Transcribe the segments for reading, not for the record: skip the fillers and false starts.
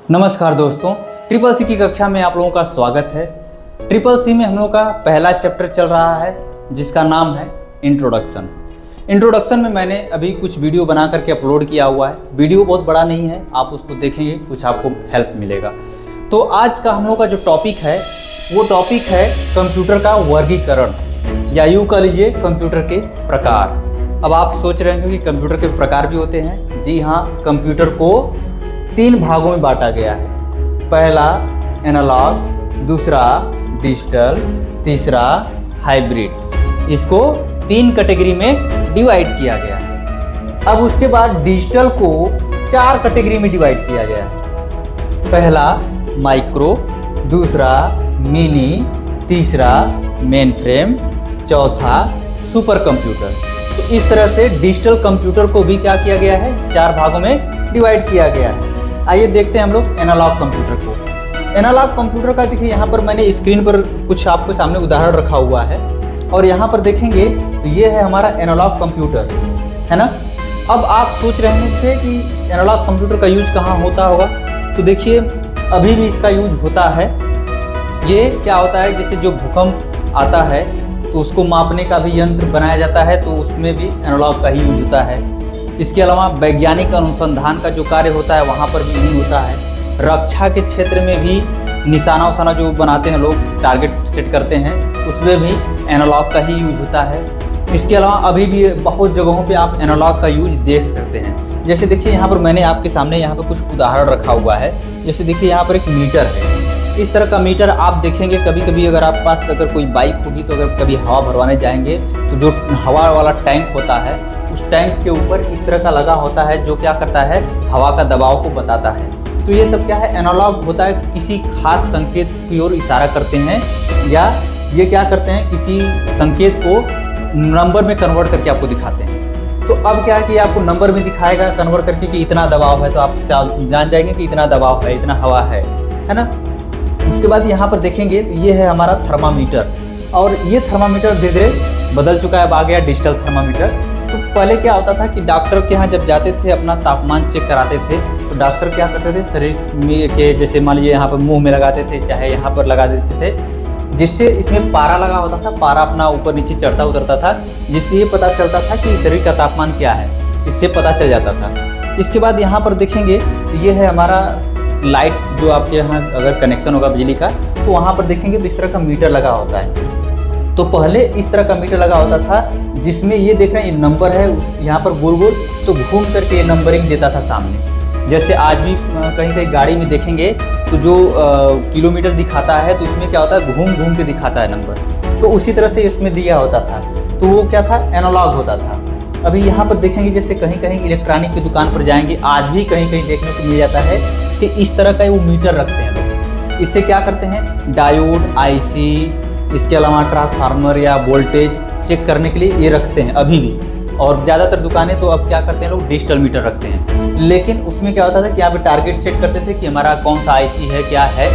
नमस्कार दोस्तों, triple C की कक्षा में आप लोगों का स्वागत है। ट्रिपल सी में हम लोगों का पहला चैप्टर चल रहा है जिसका नाम है इंट्रोडक्शन। इंट्रोडक्शन में मैंने अभी कुछ वीडियो बना करके अपलोड किया हुआ है। वीडियो बहुत बड़ा नहीं है, आप उसको देखेंगे कुछ आपको हेल्प मिलेगा। तो आज का हम लोग का जो टॉपिक है वो टॉपिक है कंप्यूटर का वर्गीकरण, या यूँ कह लीजिए कंप्यूटर के प्रकार। अब आप सोच रहे हैं कि कंप्यूटर के प्रकार भी होते हैं। जी हाँ, कंप्यूटर को 3 भागों में बांटा गया है। पहला एनालॉग, दूसरा डिजिटल, तीसरा हाइब्रिड। इसको 3 कैटेगरी में डिवाइड किया गया है। अब उसके बाद डिजिटल को 4 कैटेगरी में डिवाइड किया गया है। पहला माइक्रो, दूसरा मिनी, तीसरा मेन फ्रेम, चौथा सुपर कंप्यूटर। तो इस तरह से डिजिटल कंप्यूटर को भी क्या किया गया है, 4 भागों में डिवाइड किया गया है। आइए देखते हैं हम लोग एनालॉग कंप्यूटर को। एनालॉग कंप्यूटर का देखिए यहाँ पर मैंने स्क्रीन पर कुछ आपके सामने उदाहरण रखा हुआ है और यहाँ पर देखेंगे तो ये है हमारा एनालॉग कंप्यूटर, है ना। अब आप सोच रहे थे कि एनालॉग कंप्यूटर का यूज कहाँ होता होगा, तो देखिए अभी भी इसका यूज होता है। ये क्या होता है, जैसे जो भूकंप आता है तो उसको मापने का भी यंत्र बनाया जाता है, तो उसमें भी एनालॉग का ही यूज होता है। इसके अलावा वैज्ञानिक अनुसंधान का जो कार्य होता है वहाँ पर भी यही होता है। रक्षा के क्षेत्र में भी निशाना उशाना जो बनाते हैं लोग, टारगेट सेट करते हैं, उसमें भी एनालॉग का ही यूज होता है। इसके अलावा अभी भी बहुत जगहों पे आप एनालॉग का यूज देख सकते हैं। जैसे देखिए यहाँ पर मैंने आपके सामने यहाँ पर कुछ उदाहरण रखा हुआ है। जैसे देखिए यहाँ पर एक मीटर है। इस तरह का मीटर आप देखेंगे कभी कभी, अगर आप पास अगर कोई बाइक होगी तो अगर कभी हवा भरवाने जाएंगे तो जो हवा वाला टैंक होता है उस टैंक के ऊपर इस तरह का लगा होता है जो क्या करता है, हवा का दबाव को बताता है। तो ये सब क्या है, एनालॉग होता है। किसी खास संकेत की ओर इशारा करते हैं, या ये क्या करते हैं, किसी संकेत को नंबर में कन्वर्ट करके आपको दिखाते हैं। तो अब क्या है कि आपको नंबर में दिखाएगा कन्वर्ट करके कि इतना दबाव है, तो आप जान जाएंगे कि इतना दबाव है, इतना हवा है ना। उसके बाद यहाँ पर देखेंगे तो ये है हमारा थर्मामीटर, और ये थर्मामीटर धीरे धीरे बदल चुका है, अब आ गया डिजिटल थर्मामीटर। तो पहले क्या होता था कि डॉक्टर के यहाँ जब जाते थे अपना तापमान चेक कराते थे, तो डॉक्टर क्या करते थे, शरीर में के जैसे मान लीजिए यहाँ पर मुंह में लगाते थे, चाहे यहाँ पर लगा देते थे, जिससे इसमें पारा लगा होता था। पारा अपना ऊपर नीचे चढ़ता उतरता था, जिससे ये पता चलता था कि शरीर का तापमान क्या है, इससे पता चल जाता था। इसके बाद यहाँ पर देखेंगे तो ये है हमारा लाइट, जो आपके यहाँ अगर कनेक्शन होगा बिजली का तो वहाँ पर देखेंगे तो इस तरह का मीटर लगा होता है। तो पहले इस तरह का मीटर लगा होता था जिसमें ये देख रहे हैं ये नंबर है, यहाँ पर गोल गोल तो घूम करके ये नंबरिंग देता था सामने। जैसे आज भी कहीं कहीं गाड़ी में देखेंगे तो जो किलोमीटर दिखाता है तो उसमें क्या होता है, घूम घूम के दिखाता है नंबर। तो उसी तरह से इसमें दिया होता था, तो वो क्या था, एनालॉग होता था। अभी यहाँ पर देखेंगे जैसे कहीं कहीं इलेक्ट्रॉनिक की दुकान पर जाएंगे, आज भी कहीं कहीं देखने को मिल जाता है कि इस तरह का वो मीटर रखते हैं लोग। इससे क्या करते हैं, डायोड, आईसी, इसके अलावा ट्रांसफार्मर या वोल्टेज चेक करने के लिए ये रखते हैं अभी भी। और ज़्यादातर दुकानें तो अब क्या करते हैं, लोग डिजिटल मीटर रखते हैं। लेकिन उसमें क्या होता था कि यहाँ पे टारगेट सेट करते थे कि हमारा कौन सा आईसी है, क्या है,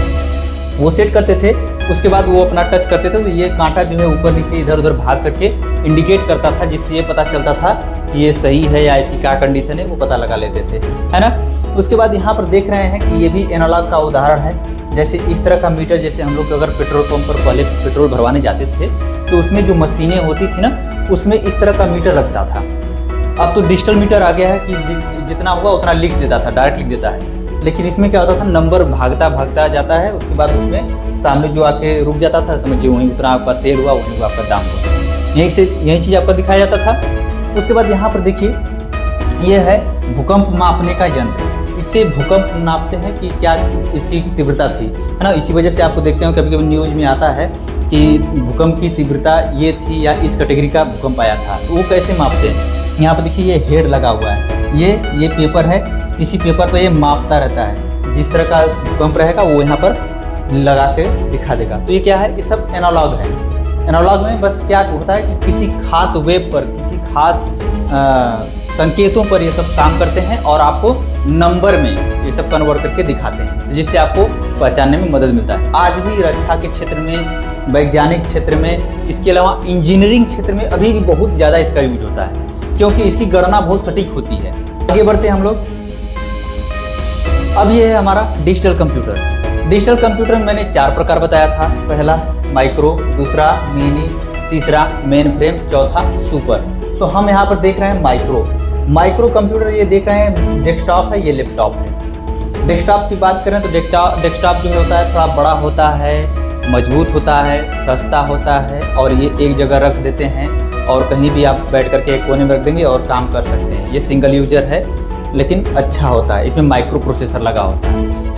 वो सेट करते थे। उसके बाद वो अपना टच करते थे तो ये कांटा जो है ऊपर नीचे इधर उधर भाग करके इंडिकेट करता था, जिससे ये पता चलता था कि ये सही है या इसकी क्या कंडीशन है, वो पता लगा लेते थे, है ना। उसके बाद यहाँ पर देख रहे हैं कि ये भी एनालॉग का उदाहरण है। जैसे इस तरह का मीटर, जैसे हम लोग अगर पेट्रोल पंप पर पहले पेट्रोल भरवाने जाते थे तो उसमें जो मशीनें होती थी ना, उसमें इस तरह का मीटर लगता था। अब तो डिजिटल मीटर आ गया है कि जितना हुआ उतना लिख देता था, डायरेक्ट लिख देता है। लेकिन इसमें क्या होता था, नंबर भागता भागता जाता है, उसके बाद उसमें सामने जो आके रुक जाता था, समझिए वहीं उतना आपका तेल हुआ, वहीं हुआ आपका दाम हुआ, यही चीज़ आपका दिखाया जाता था। उसके बाद यहाँ पर देखिए ये है भूकंप मापने का यंत्र। इससे भूकंप नापते हैं कि क्या इसकी तीव्रता थी, है ना। इसी वजह से आपको देखते हैं कभी कभी न्यूज़ में आता है कि भूकंप की तीव्रता ये थी या इस कैटेगरी का भूकंप आया था। तो वो कैसे मापते हैं, यहाँ पर देखिए ये हेड लगा हुआ है, ये पेपर है, इसी पेपर पर ये मापता रहता है। जिस तरह का भूकंप रहेगा वो यहाँ पर लगा के दिखा देगा। तो ये क्या है, ये सब एनालॉग है। एनालॉग में बस क्या होता है कि किसी खास वेब पर, किसी खास संकेतों पर ये सब काम करते हैं और आपको नंबर में ये सब कन्वर्ट करके दिखाते हैं, जिससे आपको पहचानने में मदद मिलता है। आज भी रक्षा के क्षेत्र में, वैज्ञानिक क्षेत्र में, इसके अलावा इंजीनियरिंग क्षेत्र में अभी भी बहुत ज़्यादा इसका यूज होता है, क्योंकि इसकी गणना बहुत सटीक होती है। आगे बढ़ते हैं हम लोग। अब ये है हमारा डिजिटल कंप्यूटर। डिजिटल कंप्यूटर में मैंने 4 प्रकार बताया था। पहला माइक्रो, दूसरा मिनी, तीसरा मेन फ्रेम, चौथा सुपर। तो हम यहाँ पर देख रहे हैं माइक्रो कंप्यूटर। ये देख रहे हैं डेस्कटॉप है, ये लैपटॉप है। डेस्कटॉप की बात करें तो डेस्कटॉप जो होता है थोड़ा बड़ा होता है, मजबूत होता है, सस्ता होता है और ये एक जगह रख देते हैं और कहीं भी आप बैठ करके एक कोने में रख देंगे और काम कर सकते हैं। ये सिंगल यूजर है लेकिन अच्छा होता है, इसमें माइक्रो प्रोसेसर लगा होता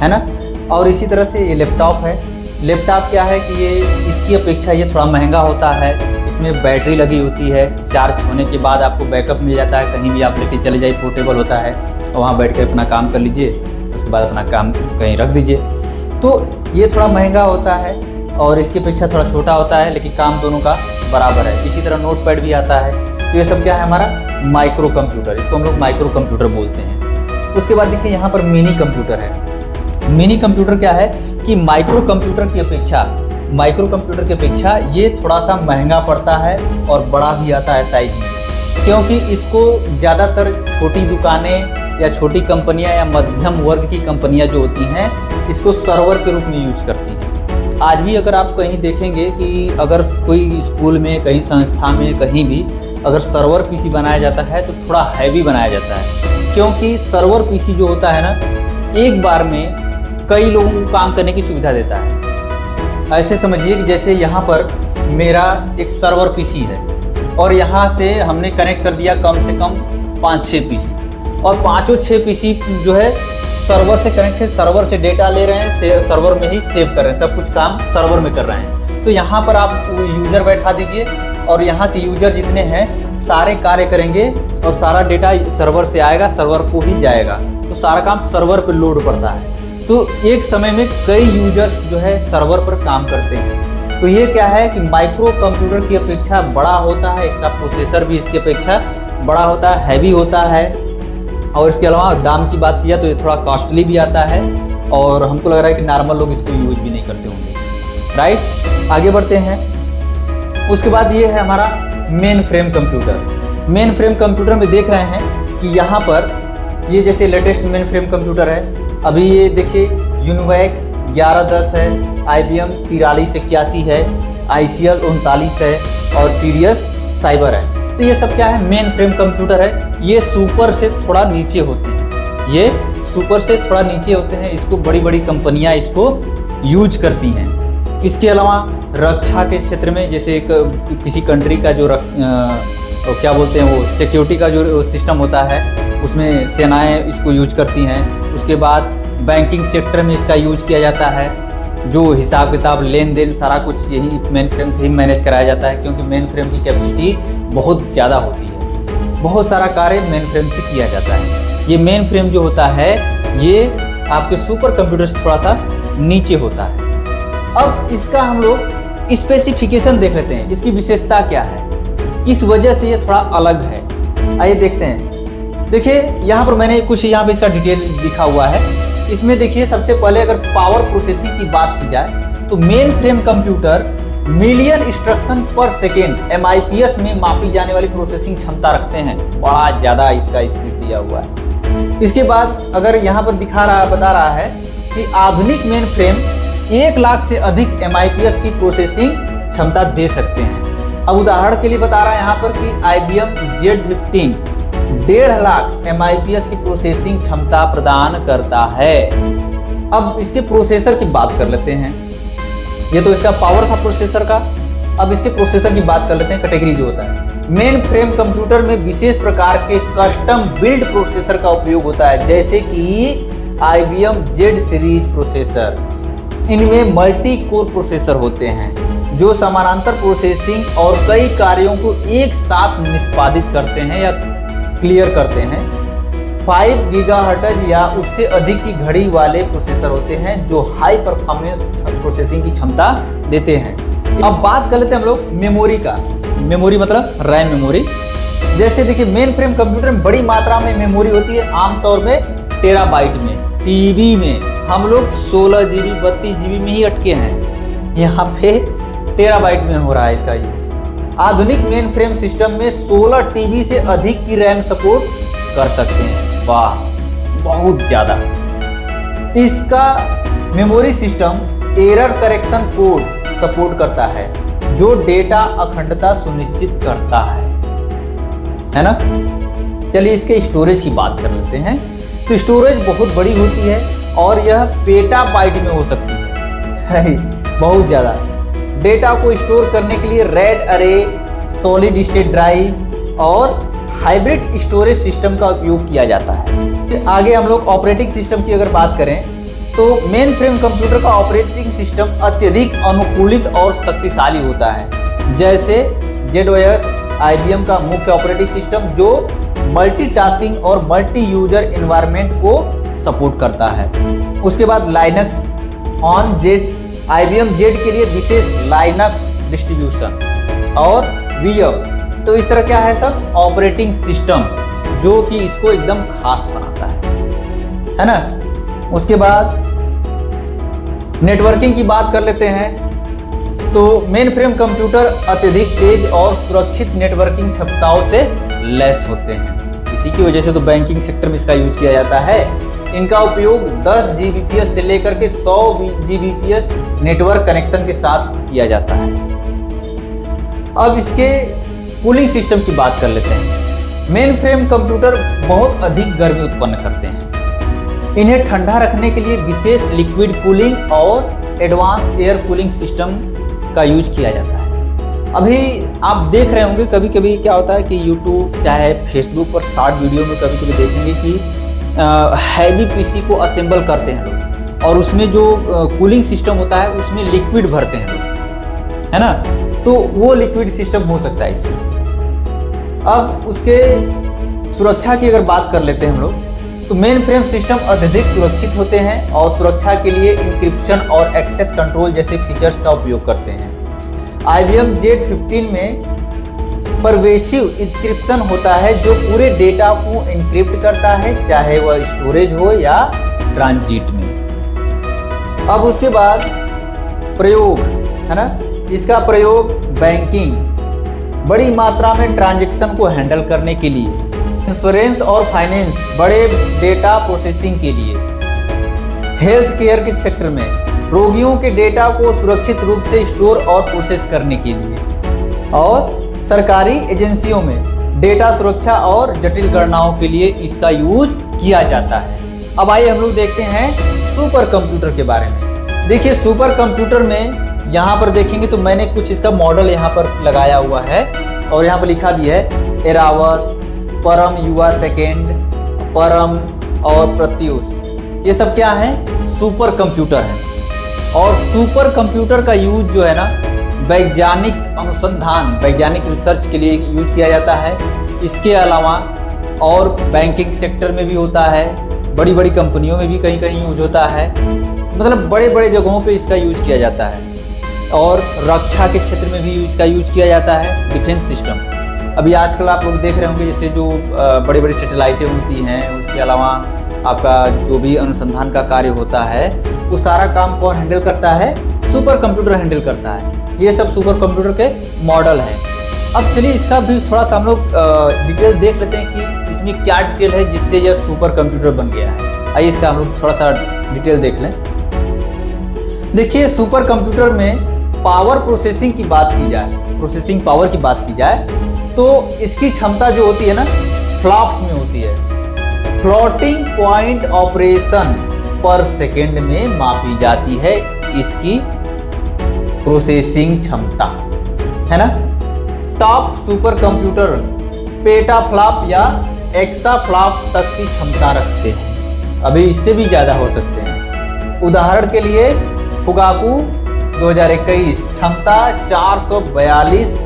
है ना। और इसी तरह से ये लैपटॉप है। लैपटॉप क्या है कि ये इसकी अपेक्षा ये थोड़ा महंगा होता है। इसमें बैटरी लगी होती है, चार्ज होने के बाद आपको बैकअप मिल जाता है, कहीं भी आप लेके चले जाइए, पोर्टेबल होता है और वहाँ बैठ कर अपना काम कर लीजिए, उसके बाद अपना काम कहीं रख दीजिए। तो ये थोड़ा महंगा होता है और इसकी अपेक्षा थोड़ा छोटा होता है, लेकिन काम दोनों का बराबर है। इसी तरह नोटपैड भी आता है। तो ये सब क्या है हमारा माइक्रो कंप्यूटर, इसको हम लोग माइक्रो कंप्यूटर बोलते हैं। उसके बाद देखिए यहाँ पर मिनी कंप्यूटर है। मिनी कंप्यूटर क्या है कि माइक्रो कंप्यूटर की अपेक्षा ये थोड़ा सा महंगा पड़ता है और बड़ा भी आता है साइज में, क्योंकि इसको ज़्यादातर छोटी दुकानें या छोटी कंपनियां या मध्यम वर्ग की कंपनियां जो होती हैं इसको सर्वर के रूप में यूज करती हैं। आज भी अगर आप कहीं देखेंगे कि अगर कोई स्कूल में, कहीं संस्था में, कहीं भी अगर सर्वर पीसी बनाया जाता है तो थोड़ा हैवी बनाया जाता है, क्योंकि सर्वर पीसी जो होता है ना एक बार में कई लोगों को काम करने की सुविधा देता है। ऐसे समझिए कि जैसे यहाँ पर मेरा एक सर्वर पीसी है और यहाँ से हमने कनेक्ट कर दिया कम से कम 5-6 पीसी और 5-6 पीसी जो है सर्वर से कनेक्ट है, सर्वर से डेटा ले रहे हैं, सर्वर में ही सेव कर रहे हैं, सब कुछ काम सर्वर में कर रहे हैं। तो यहाँ पर आप यूजर बैठा दीजिए और यहाँ से यूजर जितने हैं सारे कार्य करेंगे और सारा डेटा सर्वर से आएगा, सर्वर को ही जाएगा, तो सारा काम सर्वर पर लोड पड़ता है। तो एक समय में कई यूजर्स जो है सर्वर पर काम करते हैं। तो ये क्या है कि माइक्रो कंप्यूटर की अपेक्षा बड़ा होता है, इसका प्रोसेसर भी इसकी अपेक्षा बड़ा होता है, हैवी होता है और इसके अलावा दाम की बात किया तो ये थोड़ा कॉस्टली भी आता है और हमको लग रहा है कि नॉर्मल लोग इसको यूज भी नहीं करते होंगे। राइट, आगे बढ़ते हैं। उसके बाद ये है हमारा main frame computer. Main frame computer में देख रहे हैं कि यहाँ पर ये जैसे लेटेस्ट मेन फ्रेम कंप्यूटर है। अभी ये देखिए यूनिवैक 1110 है, IBM 4381 है, ICL 39 है और सीरियस साइबर है। तो ये सब क्या है मेन फ्रेम कंप्यूटर है। ये सुपर से थोड़ा नीचे होते हैं, इसको बड़ी बड़ी कंपनियां इसको यूज करती हैं। इसके अलावा रक्षा के क्षेत्र में जैसे किसी कंट्री का जो क्या बोलते हैं वो सिक्योरिटी का जो सिस्टम होता है उसमें सेनाएं इसको यूज करती हैं। उसके बाद बैंकिंग सेक्टर में इसका यूज किया जाता है, जो हिसाब किताब लेन देन सारा कुछ यही मेन फ्रेम से ही मैनेज कराया जाता है, क्योंकि मेन फ्रेम की कैपेसिटी बहुत ज़्यादा होती है, बहुत सारा कार्य मेन फ्रेम से किया जाता है। ये मेन फ्रेम जो होता है ये आपके सुपर कंप्यूटर से थोड़ा सा नीचे होता है। अब इसका हम लोग स्पेसिफिकेशन देख लेते हैं, इसकी विशेषता क्या है, किस वजह से ये थोड़ा अलग है। आइए देखते हैं। देखिए यहाँ पर मैंने कुछ यहाँ पे इसका डिटेल लिखा हुआ है। इसमें देखिए सबसे पहले अगर पावर प्रोसेसिंग की बात की जाए तो main frame computer million instruction पर सेकेंड MIPS में मापी जाने वाली प्रोसेसिंग क्षमता रखते हैं। बड़ा ज़्यादा इसका स्पीड दिया हुआ है। इसके बाद अगर यहाँ पर बता रहा है कि आधुनिक मेन फ्रेम 1 लाख से अधिक MIPS की प्रोसेसिंग क्षमता दे सकते हैं। अब उदाहरण के लिए बता रहा है यहाँ पर कि IBM Z15 1.5 लाख MIPS की प्रोसेसिंग क्षमता प्रदान करता है। अब इसके प्रोसेसर की बात कर लेते हैं। ये तो इसका पावर था प्रोसेसर का। अब इसके प्रोसेसर की बात कर लेते हैं, कैटेगरी जो होता है। मेन फ्रेम कंप्यूटर में विशेष प्रकार के कस्टम बिल्ड प्रोसेसर का उपयोग होता है, जैसे कि IBM Z सीरीज प्रोसेसर। इनमें मल्टी कोर प्रोसेसर होते हैं जो समानांतर प्रोसेसिंग और कई कार्यों को एक साथ निष्पादित करते हैं या क्लियर करते हैं। 5 गीगाहर्ट्ज या उससे अधिक की घड़ी वाले प्रोसेसर होते हैं जो हाई परफॉर्मेंस प्रोसेसिंग की क्षमता देते हैं। अब बात कर लेते हैं हम लोग मेमोरी का। मेमोरी मतलब रैम मेमोरी। जैसे देखिए मेन फ्रेम कंप्यूटर में बड़ी मात्रा में मेमोरी होती है, आमतौर में टेराबाइट में। टीबी में हम लोग 16 GB 32 GB में ही अटके हैं, यहाँ पे टेराबाइट में हो रहा है इसका यूज। आधुनिक मेन फ्रेम सिस्टम में 16 TB से अधिक की रैम सपोर्ट कर सकते हैं। वाह, बहुत ज़्यादा। इसका memory system error correction code support करता है जो डेटा अखंडता सुनिश्चित करता है ना। चलिए इसके स्टोरेज की बात कर लेते हैं। तो स्टोरेज बहुत बड़ी होती है और यह पेटाबाइट में हो सकती है बहुत ज़्यादा। डेटा को स्टोर करने के लिए रैड अरे, सॉलिड स्टेट ड्राइव और हाइब्रिड स्टोरेज सिस्टम का उपयोग किया जाता है। आगे हम लोग ऑपरेटिंग सिस्टम की अगर बात करें तो मेन फ्रेम कंप्यूटर का ऑपरेटिंग सिस्टम अत्यधिक अनुकूलित और शक्तिशाली होता है, जैसे ZOS IBM का मुख्य ऑपरेटिंग सिस्टम जो मल्टीटास्किंग और मल्टी यूजर एनवायरनमेंट को सपोर्ट करता है। उसके बाद Linux on Z, IBM Z के लिए विशेष लाइनक्स डिस्ट्रीब्यूशन और VF। तो इस तरह क्या है सब ऑपरेटिंग सिस्टम जो कि इसको एकदम खास बनाता है ना। उसके बाद नेटवर्किंग की बात कर लेते हैं। तो मेन फ्रेम कंप्यूटर अत्यधिक तेज और सुरक्षित नेटवर्किंग क्षमताओं से लैस होते हैं। इसी की वजह से तो बैंकिंग सेक्टर में इसका यूज किया जाता है। इनका उपयोग 10 Gbps से लेकर के 100 Gbps नेटवर्क कनेक्शन के साथ किया जाता है। अब इसके कूलिंग सिस्टम की बात कर लेते हैं। मेन फ्रेम कंप्यूटर बहुत अधिक गर्मी उत्पन्न करते हैं। इन्हें ठंडा रखने के लिए विशेष लिक्विड कूलिंग और एडवांस एयर कूलिंग सिस्टम का यूज किया जाता है। अभी आप देख रहे होंगे कभी कभी क्या होता है कि YouTube चाहे फेसबुक पर शॉर्ट वीडियो में कभी कभी देखेंगे कि हैवी पीसी को असेंबल करते हैं लोग और उसमें जो कूलिंग सिस्टम होता है उसमें लिक्विड भरते हैं लोग, है ना। तो वो लिक्विड सिस्टम हो सकता है इसमें। अब उसके सुरक्षा की अगर बात कर लेते हैं हम लोग, तो मेन फ्रेम सिस्टम अत्यधिक सुरक्षित होते हैं और सुरक्षा के लिए इंक्रिप्शन और एक्सेस कंट्रोल जैसे फीचर्स का उपयोग करते हैं। IBM Z15 में परवेसिव इंक्रिप्शन होता है जो पूरे डेटा को इंक्रिप्ट करता है, चाहे वह स्टोरेज हो या ट्रांजिट में। अब उसके बाद प्रयोग है ना, इसका प्रयोग बैंकिंग, बड़ी मात्रा में ट्रांजैक्शन को हैंडल करने के लिए, इंश्योरेंस और फाइनेंस, बड़े डेटा प्रोसेसिंग के लिए, हेल्थ केयर के सेक्टर में रोगियों के डेटा को सुरक्षित रूप से स्टोर और प्रोसेस करने के लिए, और सरकारी एजेंसियों में डेटा सुरक्षा और जटिल गणनाओं के लिए इसका यूज किया जाता है। अब आइए हम लोग देखते हैं सुपर कंप्यूटर के बारे में। देखिए सुपर कंप्यूटर में यहाँ पर देखेंगे तो मैंने कुछ इसका मॉडल यहाँ पर लगाया हुआ है और यहाँ पर लिखा भी है एरावत, परम युवा सेकेंड, परम और प्रत्युष। ये सब क्या है? सुपर कंप्यूटर है। और सुपर कंप्यूटर का यूज जो है ना वैज्ञानिक अनुसंधान, वैज्ञानिक रिसर्च के लिए यूज किया जाता है। इसके अलावा और बैंकिंग सेक्टर में भी होता है, बड़ी बड़ी कंपनियों में भी कहीं कहीं यूज होता है, मतलब बड़े बड़े जगहों पे इसका यूज किया जाता है। और रक्षा के क्षेत्र में भी इसका यूज किया जाता है, डिफेंस सिस्टम। अभी आजकल आप लोग देख रहे होंगे जैसे जो बड़ी बड़ी सैटेलाइटें होती हैं, उसके अलावा आपका जो भी अनुसंधान का कार्य होता है वो सारा काम कौन हैंडल करता है? सुपर कंप्यूटर हैंडल करता है। ये सब सुपर कंप्यूटर के मॉडल हैं। अब चलिए इसका भी थोड़ा सा हम लोग डिटेल देख लेते हैं कि इसमें क्या डिटेल है जिससे यह सुपर कंप्यूटर बन गया है। आइए इसका हम लोग थोड़ा सा डिटेल देख लें। देखिए सुपर कंप्यूटर में पावर प्रोसेसिंग की बात की जाए, प्रोसेसिंग पावर की बात की जाए तो इसकी क्षमता जो होती है ना फ्लॉप्स में होती है। फ्लोटिंग पॉइंट ऑपरेशन पर सेकेंड में मापी जाती है इसकी प्रोसेसिंग क्षमता, है ना। टॉप सुपर कंप्यूटर पेटाफ्लॉप या एक्साफ्लॉप तक की क्षमता रखते हैं, अभी इससे भी ज़्यादा हो सकते हैं। उदाहरण के लिए फुगाकू 2021 क्षमता 442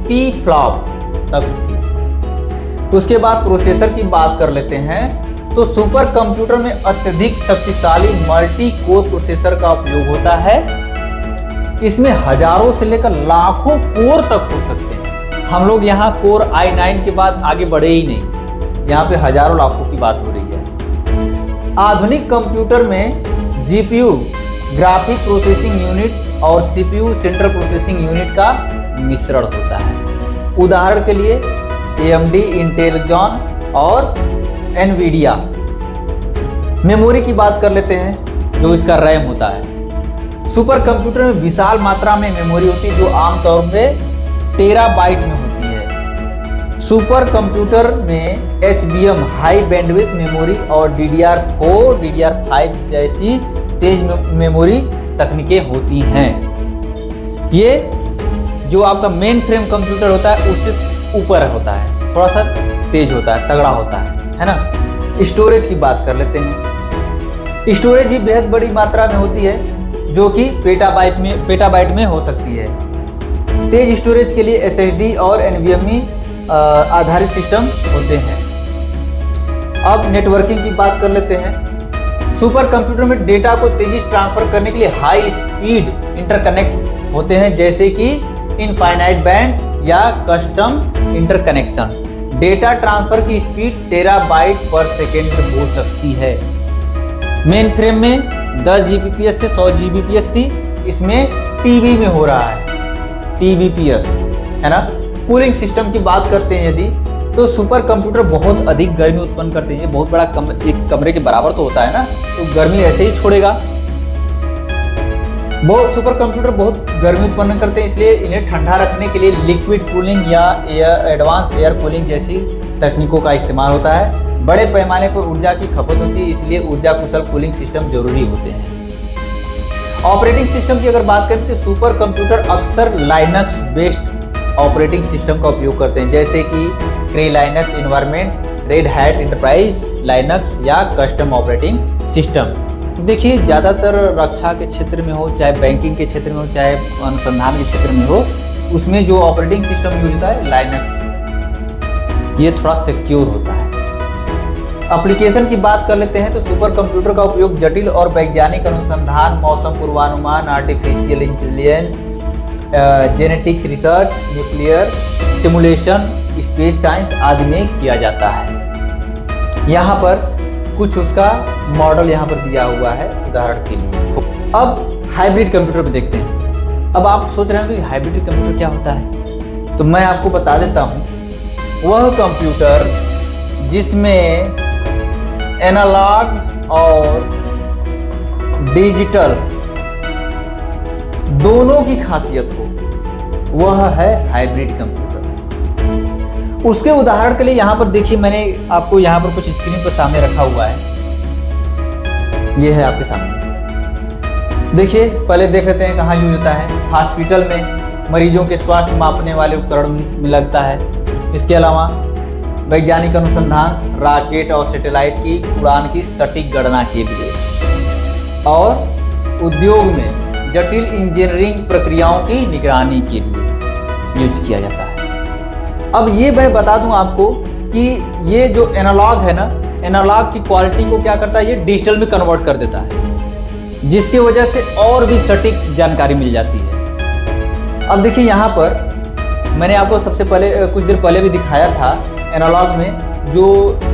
पी-फ्लॉप तक थी। उसके बाद प्रोसेसर की बात कर लेते हैं तो सुपर कंप्यूटर में अत्यधिक शक्तिशाली मल्टी कोर प्रोसेसर का उपयोग होता है। इसमें हजारों से लेकर लाखों कोर तक हो सकते हैं। हम लोग यहाँ कोर i9 के बाद आगे बढ़े ही नहीं, यहाँ पे हजारों लाखों की बात हो रही है। आधुनिक कंप्यूटर में GPU ग्राफिक प्रोसेसिंग यूनिट और CPU सेंट्रल प्रोसेसिंग यूनिट का मिश्रण होता है। उदाहरण के लिए AMD, इंटेलिजॉन और NVIDIA। मेमोरी की बात कर लेते हैं जो इसका रैम होता है। सुपर कंप्यूटर में विशाल मात्रा में मेमोरी होती है जो आमतौर पे टेराबाइट में होती है। सुपर कंप्यूटर में HBM हाई बैंडविड्थ मेमोरी और DDR4, DDR5 जैसी तेज मेमोरी तकनीकें होती हैं। ये जो आपका मेन फ्रेम कंप्यूटर होता है उससे ऊपर होता है, थोड़ा सा तेज होता है, तगड़ा होता है ना। स्टोरेज की बात कर लेते हैं। स्टोरेज भी बेहद बड़ी मात्रा में होती है जो कि पेटाबाइट में हो सकती है। तेज स्टोरेज के लिए SSD और NVMe आधारित सिस्टम होते हैं। अब नेटवर्किंग की बात कर लेते हैं। सुपर कंप्यूटर में डेटा को तेजी से ट्रांसफर करने के लिए हाई स्पीड इंटरकनेक्ट होते हैं, जैसे कि इनफाइनाइट बैंड या कस्टम इंटरकनेक्शन। डेटा ट्रांसफर की स्पीड टेराबाइट पर सेकेंड हो सकती है। मेन फ्रेम में 10 Gbps से 100 Gbps थी, इसमें TB में हो रहा है, TBps है ना। कूलिंग सिस्टम की बात करते हैं यदि, तो सुपर कंप्यूटर बहुत अधिक गर्मी उत्पन्न करते हैं। बहुत बड़ा एक कमरे के बराबर तो होता है ना, तो गर्मी ऐसे ही छोड़ेगा। सुपर कंप्यूटर बहुत गर्मी उत्पन्न करते हैं, इसलिए इन्हें ठंडा रखने के लिए लिक्विड कूलिंग या एडवांस एयर कूलिंग जैसी तकनीकों का इस्तेमाल होता है। बड़े पैमाने पर ऊर्जा की खपत होती है, इसलिए ऊर्जा कुशल कूलिंग सिस्टम जरूरी होते हैं। ऑपरेटिंग सिस्टम की अगर बात करें तो सुपर कंप्यूटर अक्सर लाइनक्स बेस्ड ऑपरेटिंग सिस्टम का उपयोग करते हैं, जैसे कि Cray Linux environment, Red Hat Enterprise Linux या कस्टम ऑपरेटिंग सिस्टम। देखिए, ज़्यादातर रक्षा के क्षेत्र में हो, चाहे बैंकिंग के क्षेत्र में हो, चाहे अनुसंधान के क्षेत्र में हो, उसमें जो ऑपरेटिंग सिस्टम यूज होता है लाइनक्स, ये थोड़ा सिक्योर होता है। एप्लीकेशन की बात कर लेते हैं तो सुपर कंप्यूटर का उपयोग जटिल और वैज्ञानिक अनुसंधान, मौसम पूर्वानुमान, artificial intelligence, genetics research, nuclear simulation, space science आदि में किया जाता है। यहाँ पर कुछ उसका मॉडल यहाँ पर दिया हुआ है उदाहरण के लिए। अब हाइब्रिड कंप्यूटर पे देखते हैं। अब आप सोच रहे हैं कि हाइब्रिड कंप्यूटर क्या होता है, तो मैं आपको बता देता हूँ। वह कंप्यूटर जिसमें एनालॉग और डिजिटल दोनों की खासियत हो, वह है हाइब्रिड कंप्यूटर। उसके उदाहरण के लिए यहां पर देखिए, मैंने आपको यहां पर कुछ स्क्रीन पर सामने रखा हुआ है। यह है आपके सामने, देखिए। पहले देख लेते हैं कहाँ यूज होता है। हॉस्पिटल में मरीजों के स्वास्थ्य मापने वाले उपकरण में लगता है। इसके अलावा वैज्ञानिक अनुसंधान, रॉकेट और सैटेलाइट की उड़ान की सटीक गणना के लिए, और उद्योग में जटिल इंजीनियरिंग प्रक्रियाओं की निगरानी के लिए यूज किया जाता है। अब ये मैं बता दूं आपको कि ये जो एनालॉग है ना, एनालॉग की क्वालिटी को क्या करता है, ये डिजिटल में कन्वर्ट कर देता है, जिसकी वजह से और भी सटीक जानकारी मिल जाती है। अब देखिए, यहाँ पर मैंने आपको सबसे पहले कुछ देर पहले भी दिखाया था। एनालॉग में जो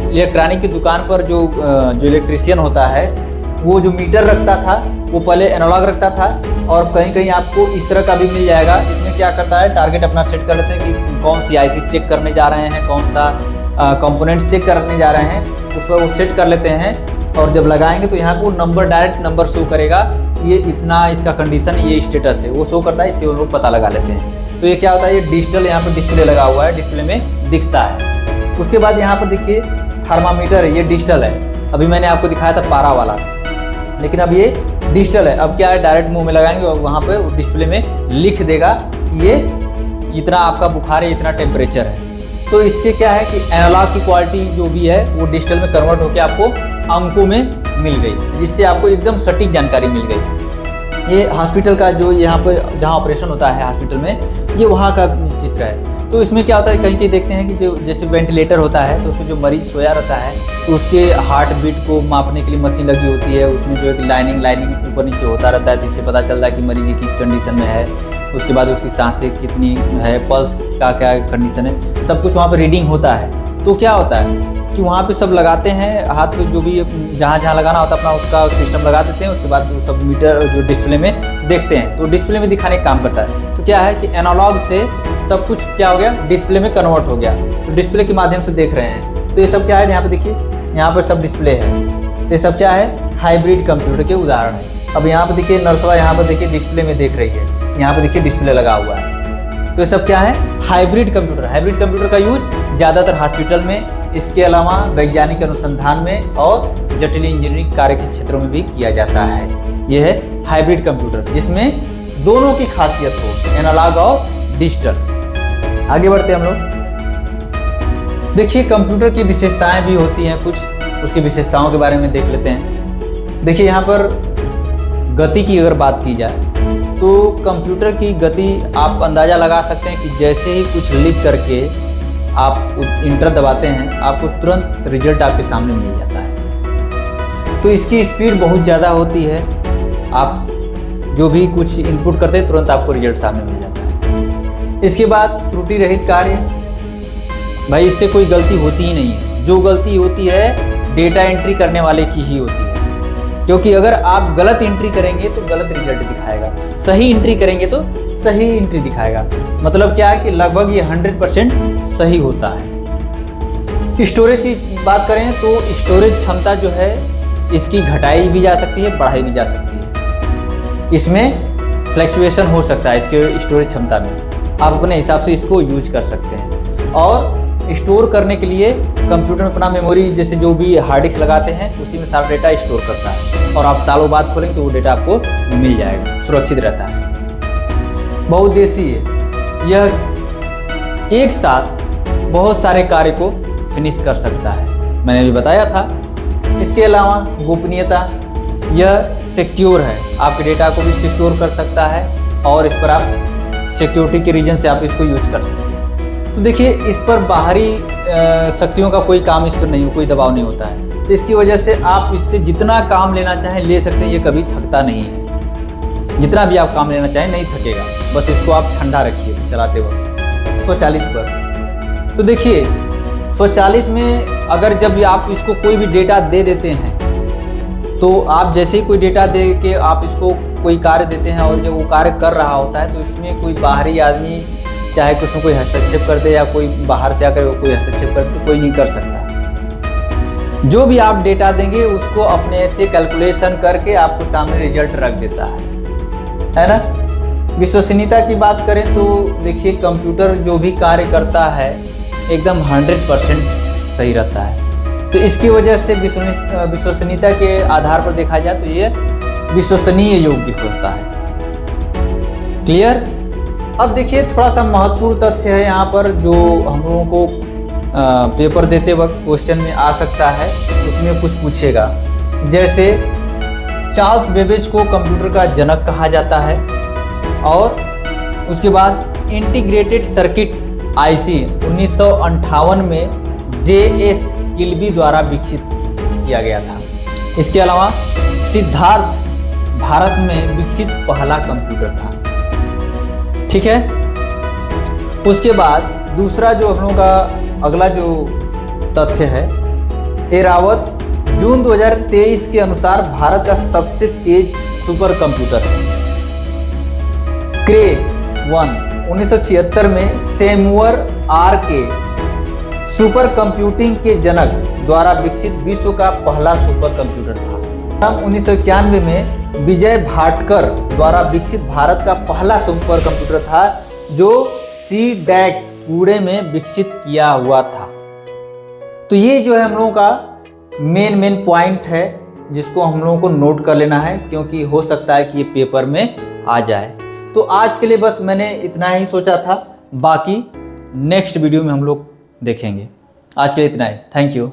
इलेक्ट्रॉनिक की दुकान पर जो इलेक्ट्रीशियन होता है, वो जो मीटर रखता था वो पहले एनालॉग रखता था, और कहीं कहीं आपको इस तरह का भी मिल जाएगा। इसमें क्या करता है, टारगेट अपना सेट कर लेते हैं कि कौन सी IC चेक करने जा रहे हैं, कौन सा कंपोनेंट्स चेक करने जा रहे हैं, उस पर वो सेट कर लेते हैं। और जब लगाएंगे तो यहाँ को नंबर, डायरेक्ट नंबर शो करेगा, ये इतना इसका कंडीशन, ये स्टेटस है, वो शो करता है। इससे वो लोग पता लगा लेते हैं। तो ये क्या होता है, ये डिजिटल यहाँ पर डिस्प्ले लगा हुआ है, डिस्प्ले में दिखता है। उसके बाद यहाँ पर देखिए थर्मामीटर है, ये डिजिटल है। अभी मैंने आपको दिखाया था पारा वाला, लेकिन अब ये डिजिटल है। अब क्या है, डायरेक्ट मुंह में लगाएंगे और वहाँ पे डिस्प्ले में लिख देगा कि ये इतना आपका बुखार है, इतना टेम्परेचर है। तो इससे क्या है कि एनालॉग की क्वालिटी जो भी है वो डिजिटल में कन्वर्ट होकर आपको अंकों में मिल गई, जिससे आपको एकदम सटीक जानकारी मिल गई। ये हॉस्पिटल का जो यहाँ पर जहाँ ऑपरेशन होता है हॉस्पिटल में, ये वहाँ का चित्र है। तो इसमें क्या होता है, कहीं कहीं देखते हैं कि जो जैसे वेंटिलेटर होता है, तो उसमें जो मरीज सोया रहता है, तो उसके हार्ट बीट को मापने के लिए मशीन लगी होती है। उसमें जो है लाइनिंग ऊपर नीचे होता रहता है, जिससे पता चलता है कि मरीज किस कंडीशन में है। उसके बाद उसकी सांसें कितनी है, पल्स का क्या कंडीशन है, सब कुछ वहाँ पर रीडिंग होता है। तो क्या होता है कि वहाँ पे सब लगाते हैं, हाथ पे जो भी जहाँ जहाँ लगाना होता है अपना उसका सिस्टम लगा देते हैं। उसके बाद सब मीटर जो डिस्प्ले में देखते हैं, तो डिस्प्ले में दिखाने का काम करता है। तो क्या है कि एनालॉग से सब कुछ क्या हो गया, डिस्प्ले में कन्वर्ट हो गया। तो डिस्प्ले के माध्यम से देख रहे हैं। तो ये सब क्या है, यहाँ पे देखिए, यहाँ पर सब डिस्प्ले है। तो ये सब क्या है, हाइब्रिड कंप्यूटर के उदाहरण हैं। अब यहाँ पर देखिए नर्सवा, यहाँ पर देखिए डिस्प्ले में देख रही है, यहाँ पर देखिए डिस्प्ले लगा हुआ है। तो ये सब क्या है? Hybrid computer. हाइब्रिड कंप्यूटर का यूज ज़्यादातर हॉस्पिटल में, इसके अलावा वैज्ञानिक अनुसंधान में और जटिल इंजीनियरिंग कार्य के क्षेत्रों में भी किया जाता है। यह है हाइब्रिड कंप्यूटर, जिसमें दोनों की खासियत हो, एनालॉग और डिजिटल। आगे बढ़ते हैं हम लोग। देखिए कंप्यूटर की विशेषताएं भी होती हैं कुछ, उसकी विशेषताओं के बारे में देख लेते हैं। देखिए यहाँ पर गति की अगर बात की जाए तो कंप्यूटर की गति आप अंदाज़ा लगा सकते हैं कि जैसे ही कुछ लिख करके आप इंटर दबाते हैं, आपको तुरंत रिजल्ट आपके सामने मिल जाता है। तो इसकी स्पीड बहुत ज़्यादा होती है, आप जो भी कुछ इनपुट करते हैं तुरंत आपको रिजल्ट सामने मिल जाता है। इसके बाद त्रुटि रहित कार्य, भाई इससे कोई गलती होती ही नहीं है। जो गलती होती है डेटा एंट्री करने वाले की ही होती है, क्योंकि अगर आप गलत एंट्री करेंगे तो गलत रिजल्ट दिखाएगा, सही एंट्री करेंगे तो सही एंट्री दिखाएगा। मतलब क्या है कि लगभग ये 100% सही होता है। स्टोरेज की बात करें तो स्टोरेज क्षमता जो है इसकी घटाई भी जा सकती है, बढ़ाई भी जा सकती है। इसमें फ्लक्चुएशन हो सकता है इसके स्टोरेज क्षमता में, आप अपने हिसाब से इसको यूज कर सकते हैं। और स्टोर करने के लिए कंप्यूटर में अपना मेमोरी, जैसे जो भी हार्ड डिस्क लगाते हैं उसी में सारा डेटा स्टोर करता है, और आप सालों बाद खोलेंगे तो वो डेटा आपको मिल जाएगा, सुरक्षित रहता है। बहुउद्देशीय है, यह एक साथ बहुत सारे कार्य को फिनिश कर सकता है, मैंने अभी बताया था। इसके अलावा गोपनीयता, यह सिक्योर है, आपके डेटा को भी सिक्योर कर सकता है और इस पर आप सिक्योरिटी के रीजन से आप इसको यूज कर सकते हैं। तो देखिए इस पर बाहरी शक्तियों का कोई काम इस पर नहीं हो, कोई दबाव नहीं होता है, तो इसकी वजह से आप इससे जितना काम लेना चाहें ले सकते हैं, ये कभी थकता नहीं है। जितना भी आप काम लेना चाहें नहीं थकेगा, बस इसको आप ठंडा रखिए चलाते वक्त। स्वचालित पर तो देखिए स्वचालित में अगर जब आप इसको कोई भी डेटा दे देते हैं तो आप जैसे ही कोई डेटा दे के आप इसको कोई कार्य देते हैं और जब वो कार्य कर रहा होता है तो इसमें कोई बाहरी आदमी चाहे कि उसमें कोई हस्तक्षेप कर दे या कोई बाहर से आकर कोई हस्तक्षेप कर दे तो कोई नहीं कर सकता। जो भी आप डेटा देंगे उसको अपने से कैलकुलेशन करके आपको सामने रिजल्ट रख देता है ना। विश्वसनीयता की बात करें तो देखिए कंप्यूटर जो भी कार्य करता है एकदम 100% सही रहता है। तो इसकी वजह से विश्वसनीयता के आधार पर देखा जाए तो ये विश्वसनीय योग्य होता है। क्लियर? अब देखिए थोड़ा सा महत्वपूर्ण तथ्य है यहाँ पर जो हम लोगों को पेपर देते वक्त क्वेश्चन में आ सकता है, उसमें कुछ पूछेगा। जैसे चार्ल्स बेबेज को कंप्यूटर का जनक कहा जाता है, और उसके बाद इंटीग्रेटेड सर्किट आईसी 1958 में जे.एस. किल्बी द्वारा विकसित किया गया था। इसके अलावा सिद्धार्थ भारत में विकसित पहला कंप्यूटर था। ठीक है, उसके बाद दूसरा जो हम लोगों का अगला जो तथ्य है, एरावत जून 2023 के अनुसार भारत का सबसे तेज सुपर कंप्यूटर है। क्रे 1 1976 में सैमुअल आर के सुपर कंप्यूटिंग के जनक द्वारा विकसित विश्व का पहला सुपर कंप्यूटर था। 1991 में विजय भाटकर द्वारा विकसित भारत का पहला सुपर कंप्यूटर था जो CDAC पुणे में विकसित किया हुआ था। तो ये जो है हम लोगों का मेन पॉइंट है जिसको हम लोगों को नोट कर लेना है, क्योंकि हो सकता है कि ये पेपर में आ जाए। तो आज के लिए बस मैंने इतना ही सोचा था, बाकी नेक्स्ट वीडियो में हम लोग देखेंगे। आज के लिए इतना ही, थैंक यू।